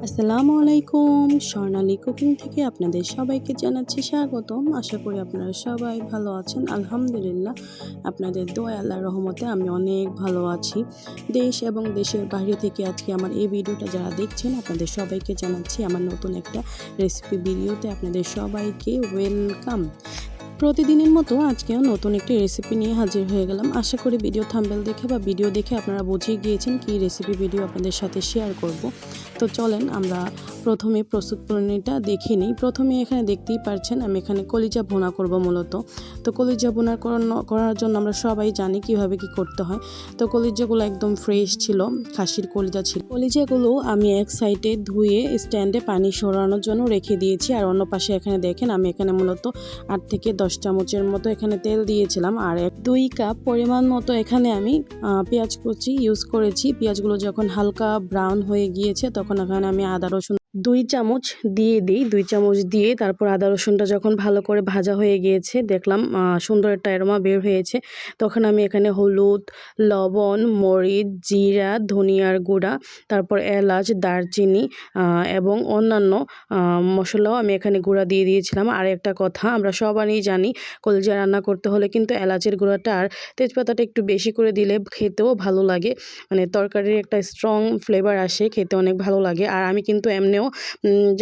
আসসালামু আলাইকুম, স্বর্ণালী কুকিং থেকে আপনাদের সবাইকে জানাচ্ছি স্বাগতম। আশা করি আপনারা সবাই ভালো আছেন। আলহামদুলিল্লাহ, আপনাদের দোয়া আল্লাহর রহমতে আমি অনেক ভালো আছি। দেশ এবং দেশের বাইরে থেকে আজকে আমার এই ভিডিওটা যারা দেখছেন আপনাদের সবাইকে জানাচ্ছি আমার নতুন একটা রেসিপি ভিডিওতে আপনাদের সবাইকে ওয়েলকাম। প্রতিদিনের মতো আজকেও নতুন একটি রেসিপি নিয়ে হাজির হয়ে গেলাম। আশা করি ভিডিও থাম্বনেল দেখে বা ভিডিও দেখে আপনারা বুঝিয়ে গিয়েছেন কি রেসিপি ভিডিও আপনাদের সাথে শেয়ার করব। তো চলেন আমরা প্রথমে প্রস্তুত প্রণালীটা দেখে নিই। প্রথমে এখানে দেখতেই পাচ্ছেন আমি এখানে কলিজা ভুনা করব মূলত। তো কলিজা ভুনা করার জন্য আমরা সবাই জানি কিভাবে কি করতে হয়। তো কলিজাগুলো একদম ফ্রেশ ছিল, খাসির কলিজা ছিল। কলিজাগুলো আমি এক সাইডে ধুয়ে স্ট্যান্ডে পানি সরানোর জন্য রেখে দিয়েছি, আর অন্য পাশে এখানে দেখেন আমি এখানে মূলত 8 থেকে 10 চামচের মতো এখানে তেল দিয়েছিলাম, আর 2 কাপ পরিমাণ মতো এখানে আমি পেঁয়াজ কুচি ইউজ করেছি। পেঁয়াজগুলো যখন হালকা ব্রাউন হয়ে গিয়েছে তখন এখানে আমি আদা রসুন 2 চামচ দিয়ে দিই। 2 চামচ দিয়ে তারপর আদা রসুনটা যখন ভালো করে ভাজা হয়ে গিয়েছে, দেখলাম সুন্দর একটা অ্যারোমা বের হয়েছে, তখন আমি এখানে হলুদ, লবণ, মরিচ, জিরা, ধনিয়ার গুঁড়া, তারপর এলাচ, দারচিনি এবং অন্যান্য মশলাও আমি এখানে গুঁড়া দিয়ে দিয়েছিলাম। আর একটা কথা, আমরা সবারই জানি কলিজা রান্না করতে হলে কিন্তু এলাচের গুঁড়াটা আর তেজপাতাটা একটু বেশি করে দিলে খেতেও ভালো লাগে, মানে তরকারির একটা স্ট্রং ফ্লেভার আসে, খেতে অনেক ভালো লাগে। আর আমি কিন্তু এমনিও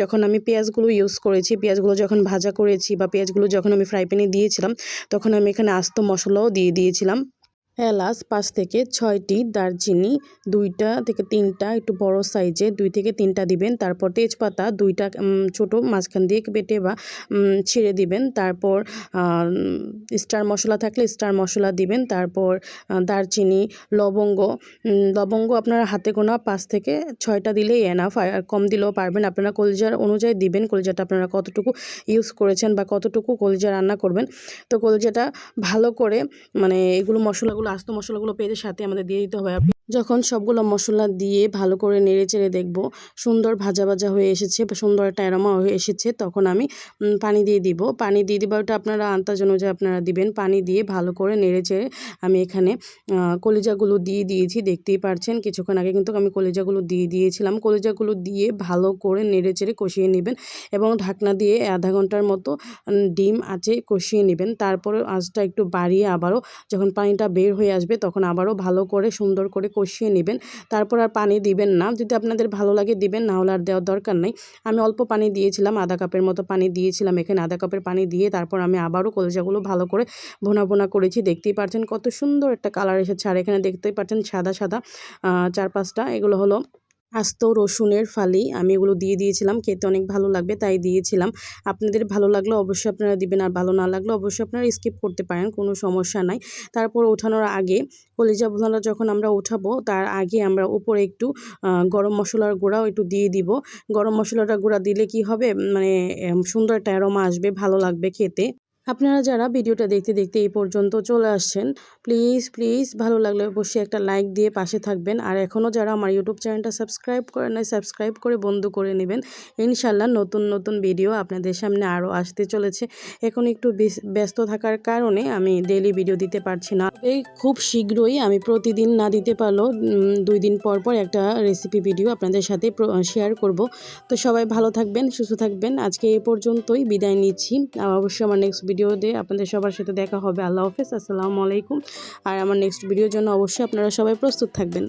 যখন আমি পেঁয়াজগুলো ইউজ করেছি, পেঁয়াজগুলো যখন ভাজা করেছি বা পেঁয়াজগুলো যখন আমি ফ্রাই প্যানে দিয়েছিলাম, তখন আমি এখানে আস্ত মশলাও দিয়ে দিয়েছিলাম। এলাচ 5 থেকে 6টি, দারচিনি 2টা থেকে 3টা একটু বড় সাইজে 2 থেকে 3টা দিবেন। তারপর তেজপাতা 2টা ছোটো মাঝখান দিয়ে বেটে বা ছিঁড়ে দিবেন। তারপর স্টার মশলা থাকলে স্টার মশলা দিবেন। তারপর দারচিনি, লবঙ্গ আপনারা হাতে গোনা 5 থেকে 6টা দিলেই এনাফ, আর কম দিলেও পারবেন, আপনারা কলিজার অনুযায়ী দিবেন। কলিজাটা আপনারা কতটুকু ইউজ করেছেন বা কতটুকু কলিজা রান্না করবেন। তো কলিজাটা ভালো করে মানে এগুলো মশলাগুলো আস্ত মশলাগুলো পেঁয়াজের সাথে আমাদের দিয়ে দিতে হবে। যখন সবগুলো মশলা দিয়ে ভালো করে নেড়ে চেড়ে দেখব সুন্দর ভাজা ভাজা হয়ে এসেছে বা সুন্দর একটা অ্যারোমা হয়ে এসেছে, তখন আমি পানি দিয়ে দিব। পানি দিয়ে দিব, ওটা আপনারা আন্দাজ অনুযায়ী আপনারা দিবেন। পানি দিয়ে ভালো করে নেড়ে চেড়ে আমি এখানে কলিজাগুলো দিয়ে দিয়েছি, দেখতেই পারছেন। কিছুক্ষণ আগে কিন্তু আমি কলিজাগুলো দিয়ে দিয়েছিলাম। কলিজাগুলো দিয়ে ভালো করে নেড়ে চেড়ে কষিয়ে নেবেন এবং ঢাকনা দিয়ে আধা ঘন্টার মতো ডিম আঁচে কষিয়ে নেবেন। তারপরে আঁচটা একটু বাড়িয়ে আবারও যখন পানিটা বের হয়ে আসবে তখন আবারও ভালো করে সুন্দর করে কষিয়ে নেবেন। তারপর আর পানি দিবেন না, যদি আপনাদের ভালো লাগে দিবেন, না হলে আর দেওয়ার দরকার নেই। আমি অল্প পানি দিয়েছিলাম, আধা কাপের মতো পানি দিয়েছিলাম এখানে। আধা কাপের পানি দিয়ে তারপর আমি আবারও কলিজাগুলো ভালো করে ভোনা করেছি। দেখতেই পাচ্ছেন কত সুন্দর একটা কালার এসেছে। আর এখানে দেখতেই পাচ্ছেন সাদা সাদা 4-5টা এগুলো হলো আস্ত রসুনের ফালি, আমি এগুলো দিয়ে দিয়েছিলাম। খেতে অনেক ভালো লাগবে তাই দিয়েছিলাম। আপনাদের ভালো লাগলে অবশ্যই আপনারা দিবেন, আর ভালো না লাগলে অবশ্যই আপনারা স্কিপ করতে পারেন, কোনো সমস্যা নাই। তারপর ওঠানোর আগে কলিজা ভুনাটা যখন আমরা উঠাবো তার আগে আমরা উপরে একটু গরম মশলার গুঁড়াও একটু দিয়ে দিব। গরম মশলাটা গুঁড়া দিলে কি হবে, মানে সুন্দর একটা অ্যারোমা আসবে, ভালো লাগবে খেতে। আপনারা যারা ভিডিওটা দেখতে দেখতে এই পর্যন্ত চলে আসছেন, প্লিজ ভালো লাগলে অবশ্যই একটা লাইক দিয়ে পাশে থাকবেন। আর এখনও যারা আমার ইউটিউব চ্যানেলটা সাবস্ক্রাইব করে নাই, সাবস্ক্রাইব করে বন্ধ করে নেবেন। ইনশাল্লাহ নতুন ভিডিও আপনাদের সামনে আরও আসতে চলেছে। এখন একটু ব্যস্ত থাকার কারণে আমি ডেইলি ভিডিও দিতে পারছি না। এই খুব শীঘ্রই আমি প্রতিদিন না দিতে পারলেও 2 দিন পর একটা রেসিপি ভিডিও আপনাদের সাথে শেয়ার করব। তো সবাই ভালো থাকবেন, সুস্থ থাকবেন। আজকে এই পর্যন্তই বিদায় নিচ্ছি। অবশ্যই আমার নেক্সট ভিডিওতে আপনাদের সবার সাথে দেখা হবে। আল্লাহ হাফেজ, আসসালামু আলাইকুম। আর আমার নেক্সট ভিডিওর জন্য অবশ্যই আপনারা সবাই প্রস্তুত থাকবেন।